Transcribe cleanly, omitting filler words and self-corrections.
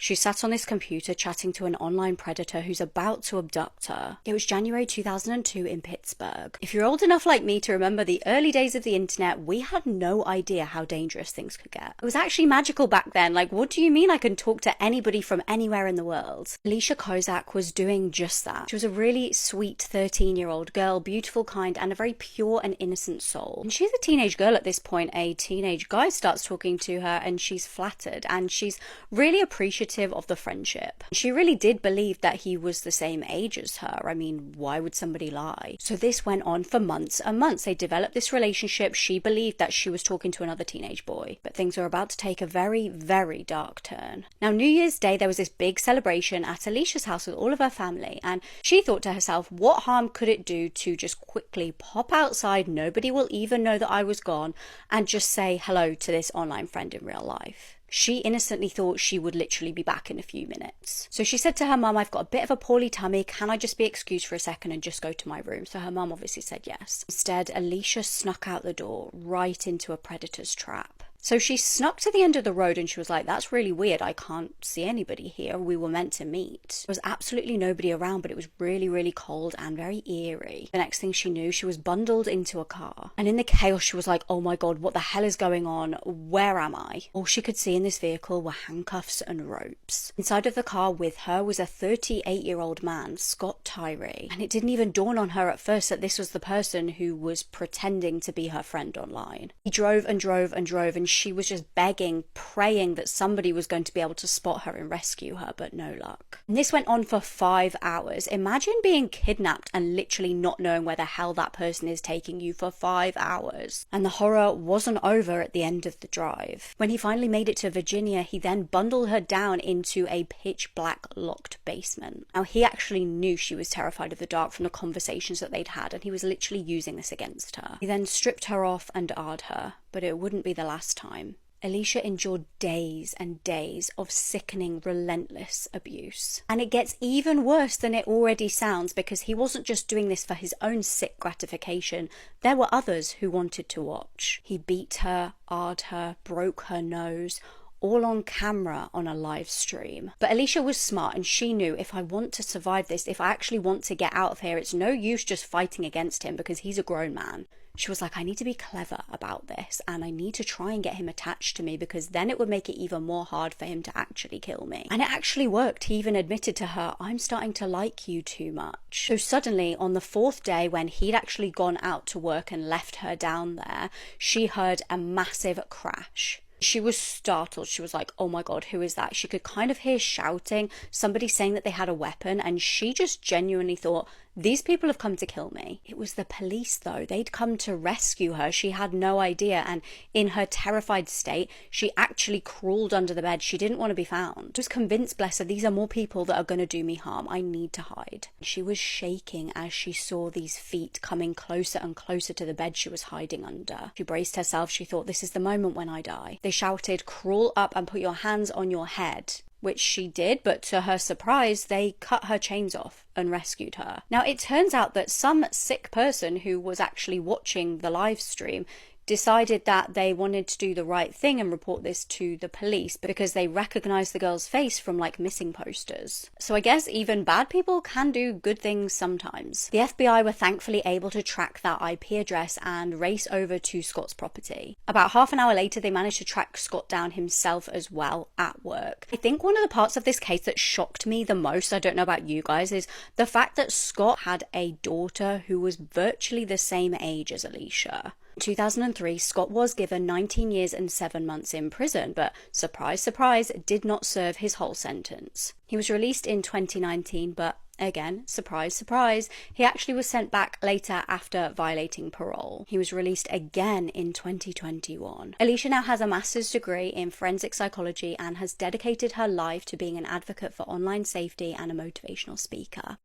She sat on this computer chatting to an online predator who's about to abduct her. It was January 2002 in Pittsburgh. If you're old enough like me to remember the early days of the internet, we had no idea how dangerous things could get. It was actually magical back then. Like, what do you mean I can talk to anybody from anywhere in the world? Alicia Kozak was doing just that. She was a really sweet 13-year-old girl, beautiful, kind, and a very pure and innocent soul. And she's a teenage girl at this point. A teenage guy starts talking to her and she's flattered and she's really appreciative of the friendship. She really did believe that he was the same age as her. I mean, why would somebody lie? So this went on for months and months. They developed this relationship. She believed that she was talking to another teenage boy, but things were about to take a very, very dark turn. Now, New Year's Day, there was this big celebration at Alicia's house with all of her family, and she thought to herself, what harm could it do to just quickly pop outside, nobody will even know that I was gone, and just say hello to this online friend in real life? She innocently thought she would literally be back in a few minutes. So she said to her mum, I've got a bit of a poorly tummy, can I just be excused for a second and just go to my room? So her mum obviously said yes. Instead, Alicia snuck out the door right into a predator's trap. So she snuck to the end of the road and she was like, that's really weird, I can't see anybody here, we were meant to meet. There was absolutely nobody around, but it was really, really cold and very eerie. The next thing she knew, she was bundled into a car. And in the chaos, she was like, oh my god, what the hell is going on? Where am I? All she could see in this vehicle were handcuffs and ropes. Inside of the car with her was a 38-year-old man, Scott Tyree. And it didn't even dawn on her at first that this was the person who was pretending to be her friend online. He drove and drove and drove, and she was just begging, praying that somebody was going to be able to spot her and rescue her, but no luck. And this went on for 5 hours. Imagine being kidnapped and literally not knowing where the hell that person is taking you for 5 hours. And the horror wasn't over at the end of the drive. When he finally made it to Virginia, he then bundled her down into a pitch black locked basement. Now, he actually knew she was terrified of the dark from the conversations that they'd had, and he was literally using this against her. He then stripped her off and AR'd her, but it wouldn't be the last time. Alicia endured days and days of sickening, relentless abuse. And it gets even worse than it already sounds, because he wasn't just doing this for his own sick gratification. There were others who wanted to watch. He beat her, AR'd her, broke her nose, all on camera on a live stream. But Alicia was smart and she knew, if I want to survive this, if I actually want to get out of here, it's no use just fighting against him because he's a grown man. She was like, I need to be clever about this and I need to try and get him attached to me, because then it would make it even more hard for him to actually kill me. And it actually worked. He even admitted to her, I'm starting to like you too much. So suddenly, on the 4th day, when he'd actually gone out to work and left her down there, she heard a massive crash. She was startled. She was like, oh my god, who is that? She could kind of hear shouting, somebody saying that they had a weapon, and she just genuinely thought, these people have come to kill me. It was the police though. They'd come to rescue her. She had no idea, and in her terrified state, she actually crawled under the bed. She didn't want to be found. She was convinced, bless her, these are more people that are going to do me harm. I need to hide. She was shaking as she saw these feet coming closer and closer to the bed she was hiding under. She braced herself. She thought, this is the moment when I die. They shouted, crawl up and put your hands on your head, which she did, but to her surprise, they cut her chains off and rescued her. Now, it turns out that some sick person who was actually watching the live stream decided that they wanted to do the right thing and report this to the police because they recognized the girl's face from like missing posters. So I guess even bad people can do good things sometimes. The FBI were thankfully able to track that IP address and race over to Scott's property. About half an hour later, they managed to track Scott down himself as well at work. I think one of the parts of this case that shocked me the most, I don't know about you guys, is the fact that Scott had a daughter who was virtually the same age as Alicia. In 2003, Scott was given 19 years and 7 months in prison, but surprise, surprise, did not serve his whole sentence. He was released in 2019, but again, surprise, surprise, he actually was sent back later after violating parole. He was released again in 2021. Alicia now has a master's degree in forensic psychology and has dedicated her life to being an advocate for online safety and a motivational speaker.